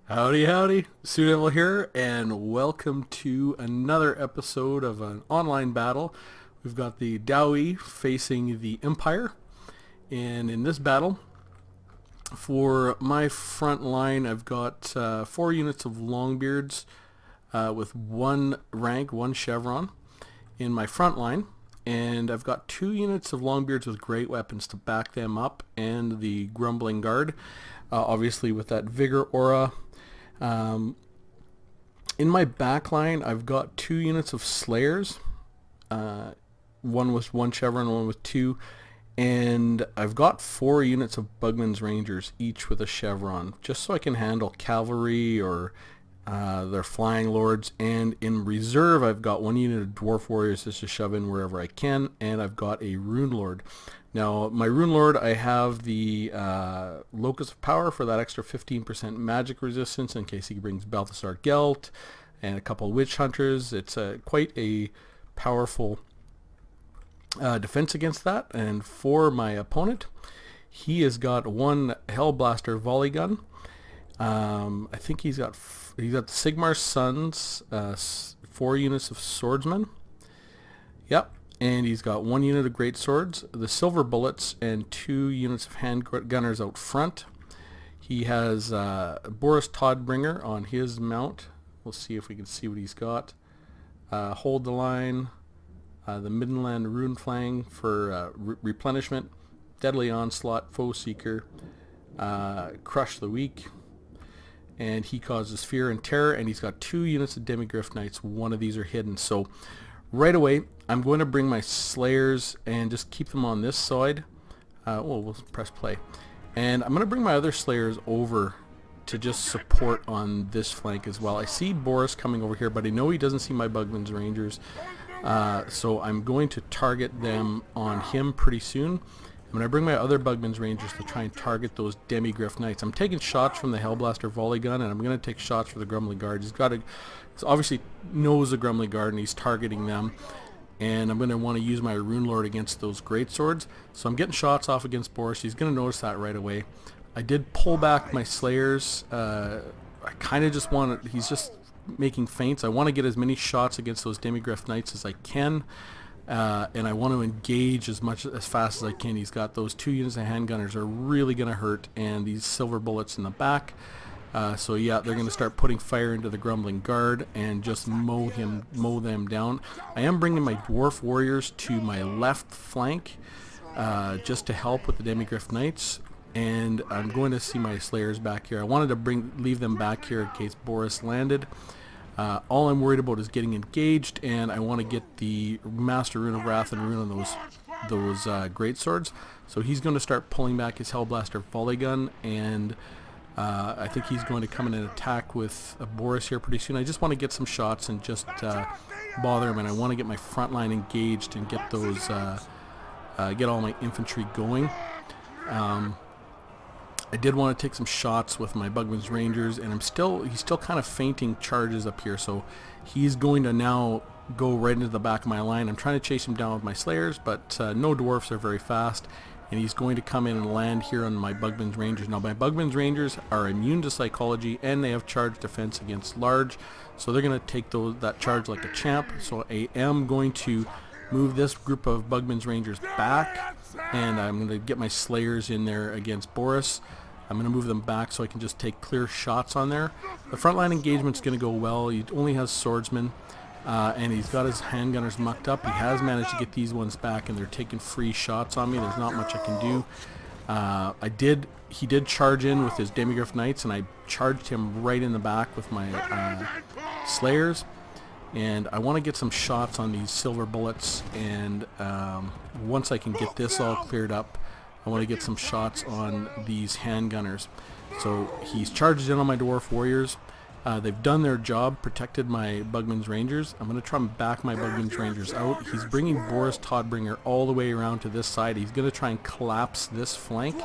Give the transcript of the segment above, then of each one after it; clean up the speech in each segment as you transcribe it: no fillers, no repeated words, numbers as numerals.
Howdy, howdy. Sudevil here, and welcome to another episode of an online battle. We've got the Dowie facing the Empire, and in this battle, for my front line, I've got 4 units of Longbeards with one rank, one chevron in my front line, and I've got 2 units of Longbeards with great weapons to back them up, and the Grumbling Guard, obviously with that Vigor aura. Um, in my back line, I've got 2 units of Slayers, one with one chevron, one with two, and I've got 4 units of Bugman's Rangers, each with a chevron, just so I can handle cavalry or their flying lords. And in reserve, I've got 1 unit of Dwarf Warriors just to shove in wherever I can, and I've got a Rune Lord. Now, my Rune Lord, I have the Locus of Power for that extra 15% magic resistance in case he brings Balthasar Gelt and a couple Witch Hunters. It's quite a powerful defense against that. And for my opponent, he has got one Hellblaster volley gun. I think he's got the Sigmar's Sons, 4 units of Swordsmen. Yep. And he's got 1 unit of Great Swords, the Silver Bullets, and 2 units of Hand Gunners out front. He has Boris Todbringer on his mount. We'll see if we can see what he's got. Hold the Line, the Midland Rune Flang for replenishment, Deadly Onslaught, Foe Seeker, Crush the Weak, and he causes fear and terror, and he's got 2 units of Demigryph Knights. One of these are hidden. So right away, I'm going to bring my Slayers and just keep them on this side. We'll press play. And I'm going to bring my other Slayers over to just support on this flank as well. I see Boris coming over here, but I know he doesn't see my Bugman's Rangers. So I'm going to target them on him pretty soon. I'm going to bring my other Bugman's Rangers to try and target those Demigryph Knights. I'm taking shots from the Hellblaster volley gun, and I'm going to take shots for the Grumbling Guard. He's obviously knows the Grumbling Guard, and he's targeting them. And I'm going to want to use my Rune Lord against those Great Swords. So I'm getting shots off against Boris. He's going to notice that right away. I did pull back my Slayers. I kind of just want to... He's just making feints. I want to get as many shots against those Demigryph Knights as I can. And I want to engage as fast as I can. He's got those 2 units of handgunners are really going to hurt, and these Silver Bullets in the back. So yeah, they're going to start putting fire into the Grumbling Guard and just mow them down. I am bringing my Dwarf Warriors to my left flank just to help with the Demigryph Knights, and I'm going to see my Slayers back here. I wanted to leave them back here in case Boris landed. All I'm worried about is getting engaged, and I want to get the Master Rune of Wrath and Rune on those Great Swords. So he's going to start pulling back his Hellblaster volley gun, and I think he's going to come in and attack with Boris here pretty soon. I just want to get some shots and just bother him, and I want to get my front line engaged and get those, get all my infantry going. I did want to take some shots with my Bugman's Rangers, and he's still kind of feinting charges up here, so he's going to now go right into the back of my line. I'm trying to chase him down with my Slayers, but no Dwarfs are very fast, and he's going to come in and land here on my Bugman's Rangers. Now, my Bugman's Rangers are immune to psychology, and they have charge defense against large, so they're going to take that charge like a champ. So I am going to move this group of Bugman's Rangers back, and I'm going to get my Slayers in there against Boris. I'm going to move them back so I can just take clear shots on there. The frontline engagement's going to go well. He only has swordsmen, and he's got his handgunners mucked up. He has managed to get these ones back, and they're taking free shots on me. There's not much I can do. He did charge in with his Demigryph Knights, and I charged him right in the back with my Slayers. And I want to get some shots on these Silver Bullets, and once I can get this all cleared up, I want to get some shots on these handgunners. So he's charged in on my Dwarf Warriors. They've done their job, protected my Bugman's Rangers. I'm going to try and back my Bugman's Rangers out. He's bringing Boris Todbringer all the way around to this side. He's going to try and collapse this flank.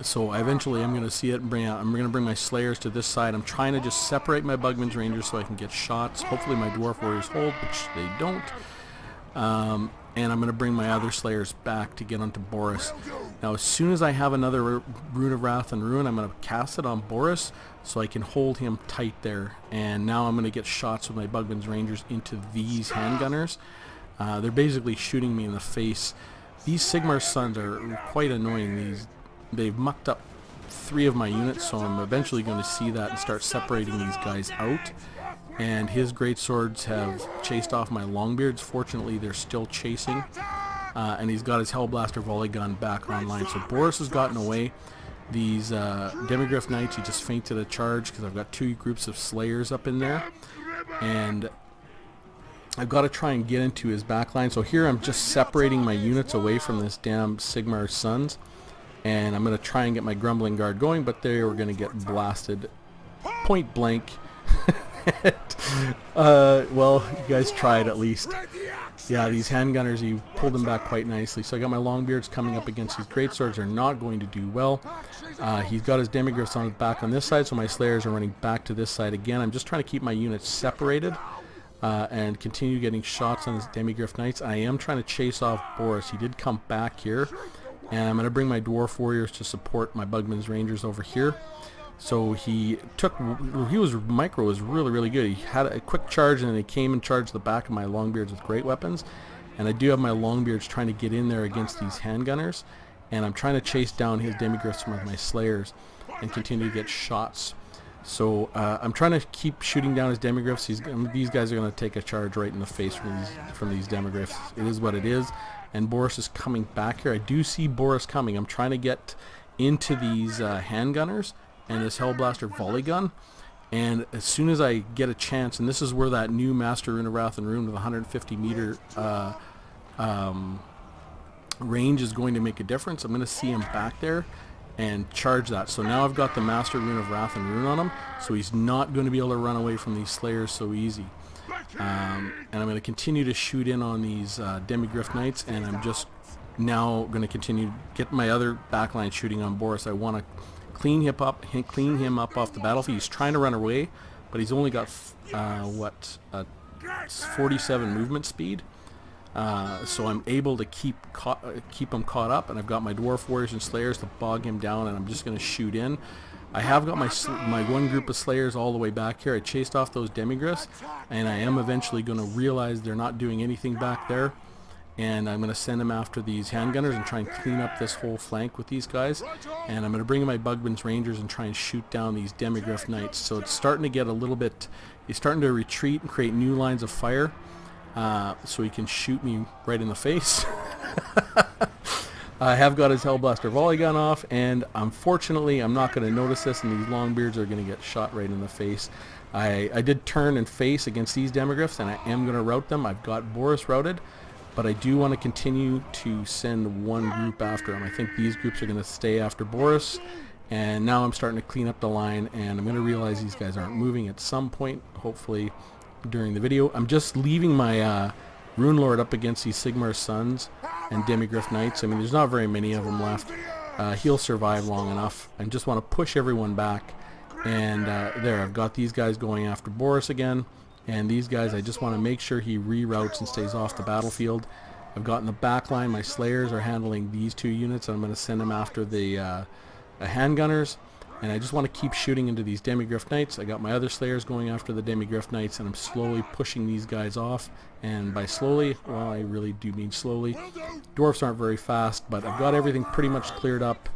So eventually I'm going to see it and I'm going to bring my Slayers to this side. I'm trying to just separate my Bugman's Rangers so I can get shots. Hopefully my Dwarf Warriors hold, which they don't. and I'm going to bring my other Slayers back to get onto Boris. Now as soon as I have another Rune of Wrath and Ruin, I'm going to cast it on Boris so I can hold him tight there. And now I'm going to get shots with my Bugman's Rangers into these handgunners. They're basically shooting me in the face. These Sigmar's Sons are quite annoying. They've mucked up 3 of my units, so I'm eventually going to see that and start separating these guys out. And his great swords have chased off my Longbeards. Fortunately, they're still chasing. And he's got his Hellblaster volley gun back online. So Boris has gotten away. These Demigryph Knights, he just feinted a charge because I've got 2 groups of Slayers up in there. And I've got to try and get into his backline. So here I'm just separating my units away from this damn Sigmar Sons. And I'm going to try and get my Grumbling Guard going, but they were going to get blasted point blank. Well, you guys tried at least. Yeah, these handgunners, he pulled them back quite nicely. So I got my Longbeards coming up against his greatswords, are not going to do well. He's got his Demigryphs on his back on this side, so my Slayers are running back to this side again. I'm just trying to keep my units separated and continue getting shots on his Demigryph Knights. I am trying to chase off Boris. He did come back here, and I'm going to bring my Dwarf Warriors to support my Bugman's Rangers over here. So micro was really good. He had a quick charge and then he came and charged the back of my Longbeards with great weapons. And I do have my Longbeards trying to get in there against these handgunners. And I'm trying to chase down his Demigryphs with my Slayers and continue to get shots. So I'm trying to keep shooting down his Demigryphs. These guys are going to take a charge right in the face from these Demigryphs. It is what it is. And Boris is coming back here. I do see Boris coming. I'm trying to get into these handgunners and this Hellblaster volley gun, and as soon as I get a chance, and this is where that new Master Rune of Wrath and Ruin with 150 meter range is going to make a difference. I'm going to see him back there and charge that. So now I've got the Master Rune of Wrath and Ruin on him, so he's not going to be able to run away from these Slayers so easy. And I'm going to continue to shoot in on these Demigryph Knights, and I'm just now going to continue get my other backline shooting on Boris. I want to clean him up off the battlefield. He's trying to run away, but he's only got 47 movement speed. So I'm able to keep him caught up, and I've got my Dwarf Warriors and Slayers to bog him down, and I'm just going to shoot in. I have got my one group of Slayers all the way back here. I chased off those Demigryphs, and I am eventually going to realize they're not doing anything back there. And I'm going to send them after these handgunners and try and clean up this whole flank with these guys. And I'm going to bring in my Bugman's Rangers and try and shoot down these Demigryph Knights. So it's starting to get a little bit... He's starting to retreat and create new lines of fire. So he can shoot me right in the face. I have got his Hellblaster volley gun off. And unfortunately, I'm not going to notice this. And these Longbeards are going to get shot right in the face. I did turn and face against these Demigryphs. And I am going to rout them. I've got Boris routed. But I do want to continue to send one group after him. I think these groups are going to stay after Boris. And now I'm starting to clean up the line, and I'm going to realize these guys aren't moving at some point, hopefully during the video. I'm just leaving my Rune Lord up against these Sigmar Sons and Demigryph Knights. I mean, there's not very many of them left. He'll survive long enough. I just want to push everyone back. And there, I've got these guys going after Boris again. And these guys, I just want to make sure he reroutes and stays off the battlefield. I've got in the back line, my Slayers are handling these 2 units, and I'm going to send them after the handgunners. And I just want to keep shooting into these Demigryph Knights. I got my other Slayers going after the Demigryph Knights, and I'm slowly pushing these guys off. And by slowly, well, I really do mean slowly. Dwarfs aren't very fast, but I've got everything pretty much cleared up.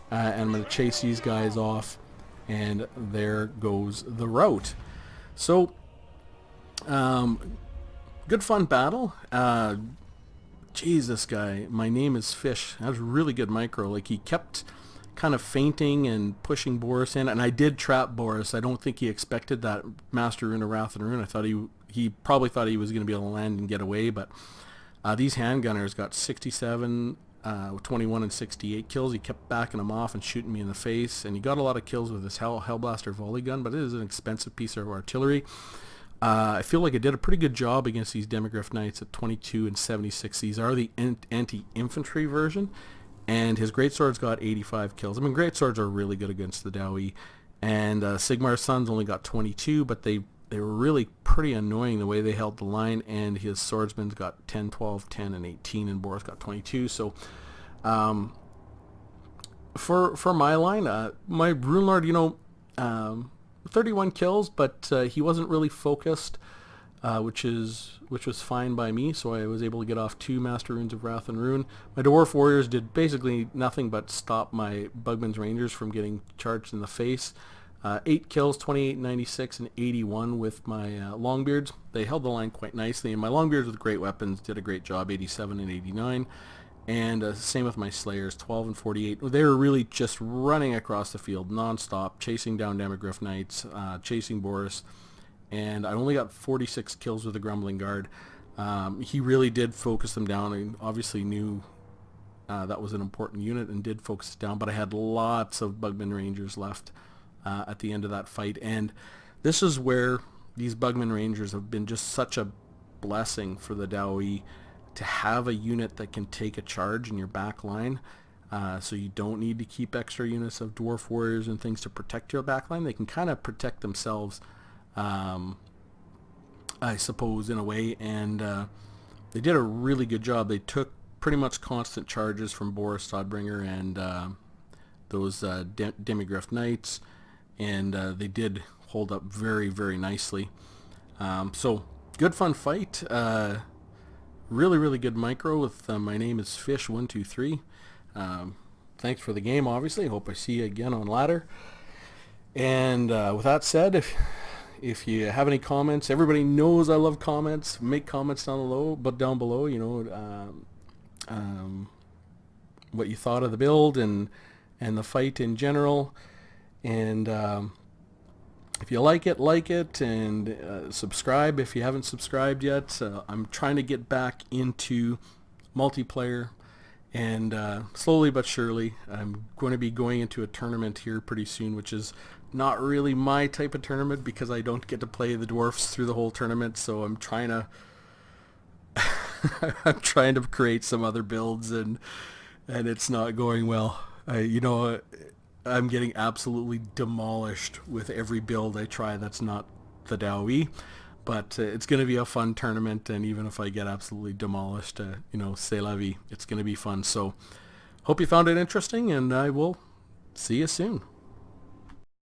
And I'm going to chase these guys off. And there goes the rout. So... good fun battle. Geez, this guy, my name is Fish. That was really good micro. Like, he kept kind of feinting and pushing Boris in, and I did trap Boris. I don't think he expected that Master Rune of Wrath and Ruin. I thought he probably thought he was going to be able to land and get away, but these handgunners got 67, 21, and 68 kills. He kept backing them off and shooting me in the face, and he got a lot of kills with his Hellblaster volley gun, but it is an expensive piece of artillery. I feel like I did a pretty good job against these Demigryph Knights at 22 and 76. These are the anti-infantry version, and his greatsword's got 85 kills. I mean, greatswords are really good against the Dowie, and Sigmar Sons only got 22, but they they were really pretty annoying the way they held the line, and his swordsman's got 10, 12, 10, and 18, and Boris got 22. So for my line, my Rune Lord, 31 kills, but he wasn't really focused, which was fine by me. So I was able to get off 2 Master Runes of Wrath and Ruin. My Dwarf Warriors did basically nothing but stop my Bugman's Rangers from getting charged in the face. 8 kills, 28, 96, and 81 with my Longbeards. They held the line quite nicely, and my Longbeards with great weapons did a great job, 87 and 89. And same with my Slayers, 12 and 48. They were really just running across the field non-stop, chasing down Demigryph Knights, chasing Boris, and I only got 46 kills with the Grumbling Guard. He really did focus them down, and obviously knew that was an important unit and did focus it down, but I had lots of Bugman Rangers left at the end of that fight, and this is where these Bugman Rangers have been just such a blessing for the Daoi, to have a unit that can take a charge in your back line, so you don't need to keep extra units of Dwarf Warriors and things to protect your back line. They can kind of protect themselves, I suppose, in a way, and they did a really good job. They took pretty much constant charges from Boris Stodbringer and those Demigryph Knights, and they did hold up very, very nicely. So good fun fight. Really, really good micro with my name is Fish123. Thanks for the game, obviously. Hope I see you again on ladder. And with that said, if you have any comments, everybody knows I love comments. Make comments down below, what you thought of the build and the fight in general. And if you like it, and subscribe if you haven't subscribed yet. I'm trying to get back into multiplayer, and slowly but surely I'm going to be going into a tournament here pretty soon, which is not really my type of tournament because I don't get to play the Dwarfs through the whole tournament. So I'm trying to I'm trying to create some other builds, and it's not going well. I'm getting absolutely demolished with every build I try that's not the Daoi, but it's going to be a fun tournament, and even if I get absolutely demolished, c'est la vie. It's going to be fun. So hope you found it interesting, and I will see you soon.